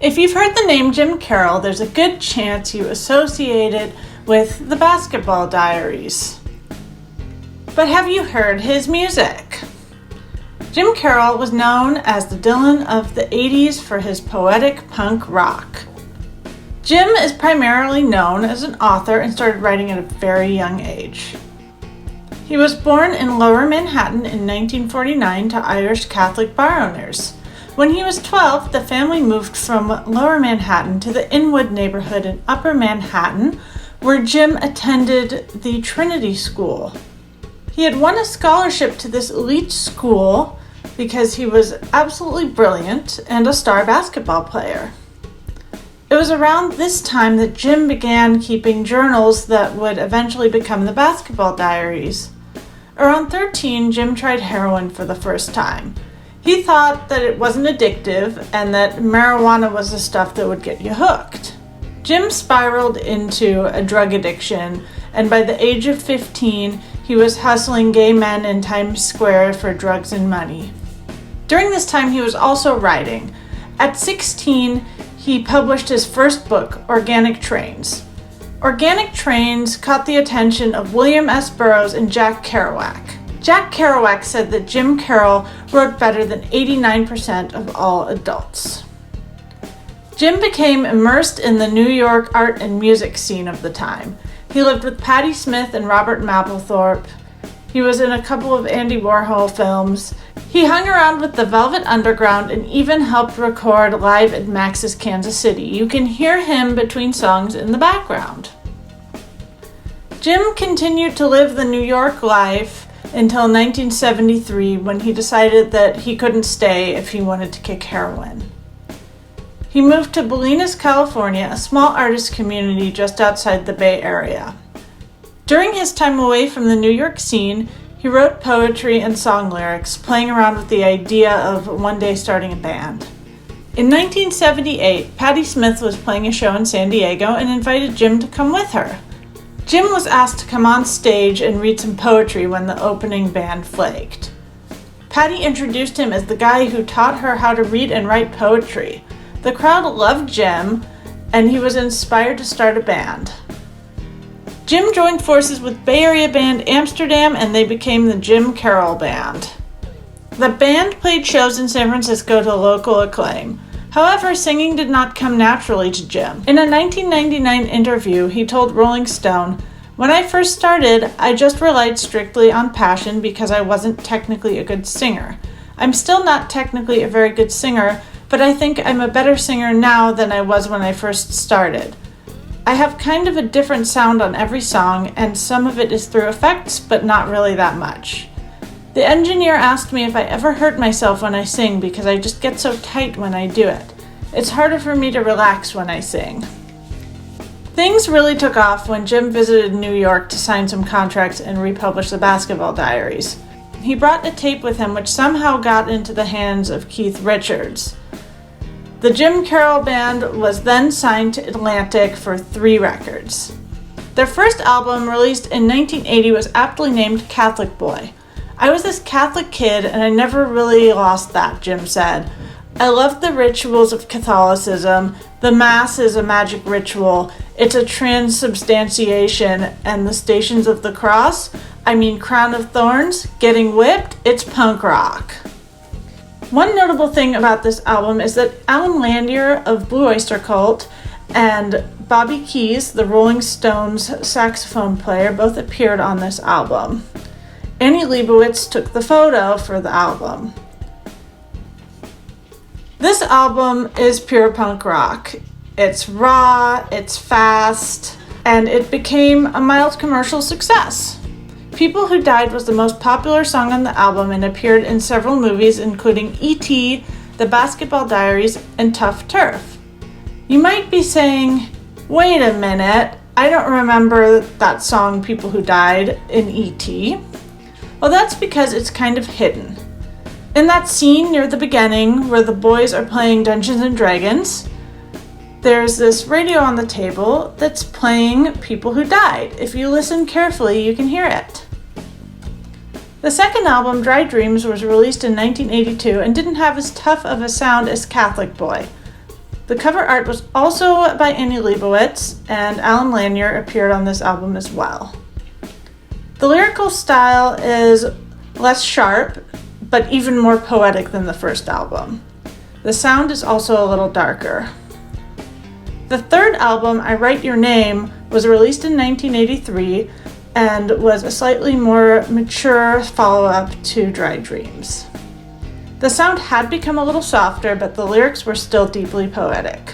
If you've heard the name Jim Carroll, there's a good chance you associate it with the Basketball Diaries. But have you heard his music? Jim Carroll was known as the Dylan of the 80s for his poetic punk rock. Jim is primarily known as an author and started writing at a very young age. He was born in Lower Manhattan in 1949 to Irish Catholic bar owners. When he was 12, the family moved from Lower Manhattan to the Inwood neighborhood in Upper Manhattan, where Jim attended the Trinity School. He had won a scholarship to this elite school because he was absolutely brilliant and a star basketball player. It was around this time that Jim began keeping journals that would eventually become the Basketball Diaries. Around 13, Jim tried heroin for the first time. He thought that it wasn't addictive and that marijuana was the stuff that would get you hooked. Jim spiraled into a drug addiction, and by the age of 15, he was hustling gay men in Times Square for drugs and money. During this time, he was also writing. At 16, he published his first book, Organic Trains. Organic Trains caught the attention of William S. Burroughs and Jack Kerouac. Jack Kerouac said that Jim Carroll wrote better than 89% of all adults. Jim became immersed in the New York art and music scene of the time. He lived with Patti Smith and Robert Mapplethorpe. He was in a couple of Andy Warhol films. He hung around with the Velvet Underground and even helped record live at Max's Kansas City. You can hear him between songs in the background. Jim continued to live the New York life until 1973, when he decided that he couldn't stay if he wanted to kick heroin. He moved to Bolinas, California, a small artist community just outside the Bay Area. During his time away from the New York scene, he wrote poetry and song lyrics, playing around with the idea of one day starting a band. In 1978, Patti Smith was playing a show in San Diego and invited Jim to come with her. Jim was asked to come on stage and read some poetry when the opening band flaked. Patti introduced him as the guy who taught her how to read and write poetry. The crowd loved Jim, and he was inspired to start a band. Jim joined forces with Bay Area band Amsterdam, and they became the Jim Carroll Band. The band played shows in San Francisco to local acclaim. However, singing did not come naturally to Jim. In a 1999 interview, he told Rolling Stone, "When I first started, I just relied strictly on passion because I wasn't technically a good singer. I'm still not technically a very good singer, but I think I'm a better singer now than I was when I first started. I have kind of a different sound on every song, and some of it is through effects, but not really that much. The engineer asked me if I ever hurt myself when I sing because I just get so tight when I do it. It's harder for me to relax when I sing." Things really took off when Jim visited New York to sign some contracts and republish the Basketball Diaries. He brought a tape with him which somehow got into the hands of Keith Richards. The Jim Carroll Band was then signed to Atlantic for 3 records. Their first album, released in 1980, was aptly named Catholic Boy. "I was this Catholic kid and I never really lost that," Jim said. "I loved the rituals of Catholicism. The Mass is a magic ritual. It's a transubstantiation, and the Stations of the Cross, Crown of Thorns, getting whipped, it's punk rock." One notable thing about this album is that Alan Landier of Blue Oyster Cult and Bobby Keys, the Rolling Stones saxophone player, both appeared on this album. Annie Leibovitz took the photo for the album. This album is pure punk rock. It's raw, it's fast, and it became a mild commercial success. People Who Died was the most popular song on the album and appeared in several movies, including E.T., The Basketball Diaries, and Tough Turf. You might be saying, "Wait a minute, I don't remember that song People Who Died in E.T." Well, that's because it's kind of hidden. In that scene near the beginning where the boys are playing Dungeons and Dragons, there's this radio on the table that's playing People Who Died. If you listen carefully, you can hear it. The second album, Dry Dreams, was released in 1982 and didn't have as tough of a sound as Catholic Boy. The cover art was also by Annie Leibovitz, and Alan Lanier appeared on this album as well. The lyrical style is less sharp, but even more poetic than the first album. The sound is also a little darker. The third album, I Write Your Name, was released in 1983 and was a slightly more mature follow-up to Dry Dreams. The sound had become a little softer, but the lyrics were still deeply poetic.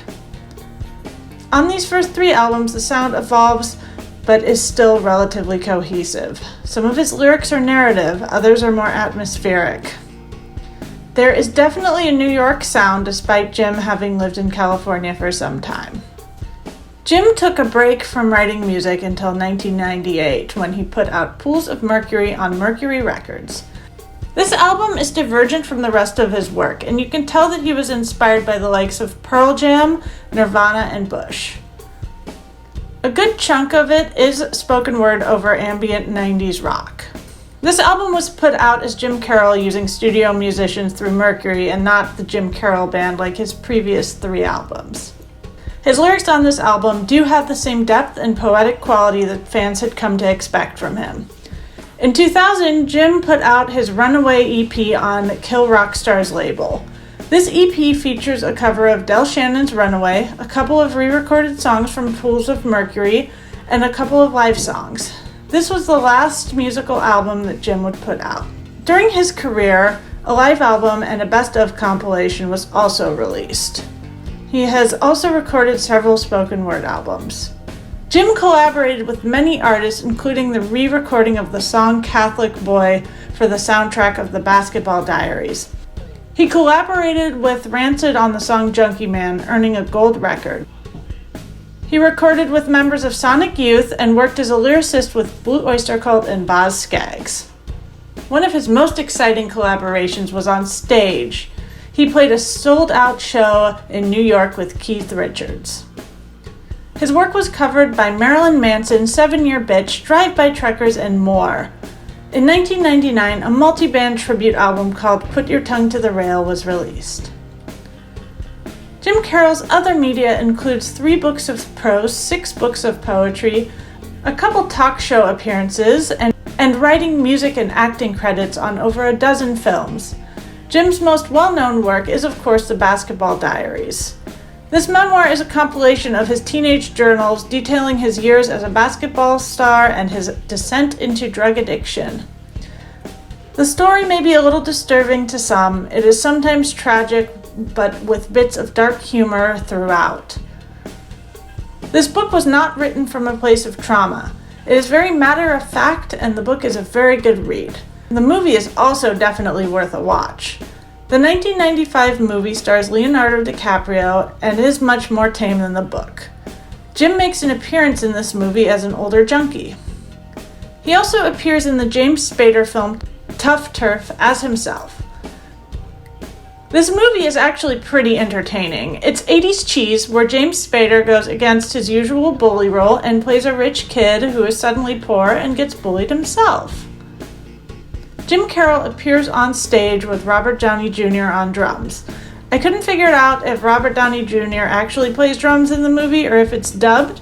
On these first three albums, the sound evolves, but is still relatively cohesive. Some of his lyrics are narrative, others are more atmospheric. There is definitely a New York sound, despite Jim having lived in California for some time. Jim took a break from writing music until 1998, when he put out Pools of Mercury on Mercury Records. This album is divergent from the rest of his work, and you can tell that he was inspired by the likes of Pearl Jam, Nirvana, and Bush. A good chunk of it is spoken word over ambient 90s rock. This album was put out as Jim Carroll using studio musicians through Mercury and not the Jim Carroll Band like his previous three albums. His lyrics on this album do have the same depth and poetic quality that fans had come to expect from him. In 2000, Jim put out his Runaway EP on Kill Rock Star's label. This EP features a cover of Del Shannon's Runaway, a couple of re-recorded songs from Pools of Mercury, and a couple of live songs. This was the last musical album that Jim would put out. During his career, a live album and a best-of compilation was also released. He has also recorded several spoken word albums. Jim collaborated with many artists, including the re-recording of the song Catholic Boy for the soundtrack of the Basketball Diaries. He collaborated with Rancid on the song Junkie Man, earning a gold record. He recorded with members of Sonic Youth and worked as a lyricist with Blue Oyster Cult and Boz Scaggs. One of his most exciting collaborations was on stage. He played a sold-out show in New York with Keith Richards. His work was covered by Marilyn Manson, 7 Year Bitch, Drive-By Truckers, and more. In 1999, a multi-band tribute album called Put Your Tongue to the Rail was released. Jim Carroll's other media includes 3 books of prose, 6 books of poetry, a couple talk show appearances, and writing, music, and acting credits on over a dozen films. Jim's most well-known work is, of course, the Basketball Diaries. This memoir is a compilation of his teenage journals detailing his years as a basketball star and his descent into drug addiction. The story may be a little disturbing to some. It is sometimes tragic, but with bits of dark humor throughout. This book was not written from a place of trauma. It is very matter-of-fact, and the book is a very good read. The movie is also definitely worth a watch. The 1995 movie stars Leonardo DiCaprio and is much more tame than the book. Jim makes an appearance in this movie as an older junkie. He also appears in the James Spader film Tough Turf as himself. This movie is actually pretty entertaining. It's 80s cheese where James Spader goes against his usual bully role and plays a rich kid who is suddenly poor and gets bullied himself. Jim Carroll appears on stage with Robert Downey Jr. on drums. I couldn't figure out if Robert Downey Jr. actually plays drums in the movie or if it's dubbed,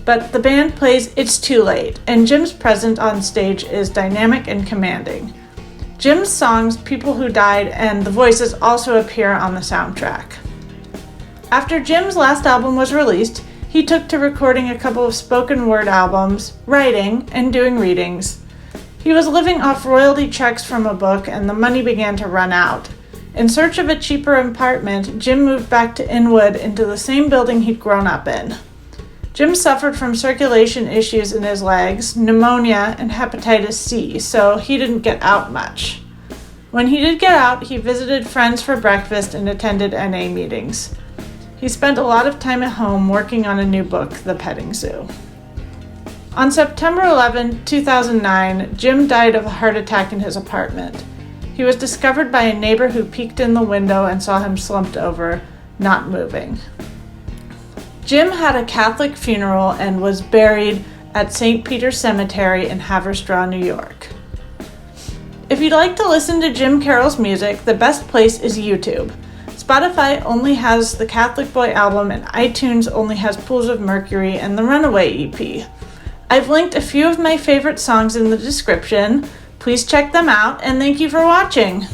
but the band plays It's Too Late, and Jim's presence on stage is dynamic and commanding. Jim's songs, People Who Died, and The Voices also appear on the soundtrack. After Jim's last album was released, he took to recording a couple of spoken word albums, writing, and doing readings. He was living off royalty checks from a book, and the money began to run out. In search of a cheaper apartment, Jim moved back to Inwood into the same building he'd grown up in. Jim suffered from circulation issues in his legs, pneumonia, and hepatitis C, so he didn't get out much. When he did get out, he visited friends for breakfast and attended NA meetings. He spent a lot of time at home working on a new book, The Petting Zoo. On September 11, 2009, Jim died of a heart attack in his apartment. He was discovered by a neighbor who peeked in the window and saw him slumped over, not moving. Jim had a Catholic funeral and was buried at St. Peter's Cemetery in Haverstraw, New York. If you'd like to listen to Jim Carroll's music, the best place is YouTube. Spotify only has the Catholic Boy album, and iTunes only has Pools of Mercury and the Runaway EP. I've linked a few of my favorite songs in the description. Please check them out, and thank you for watching.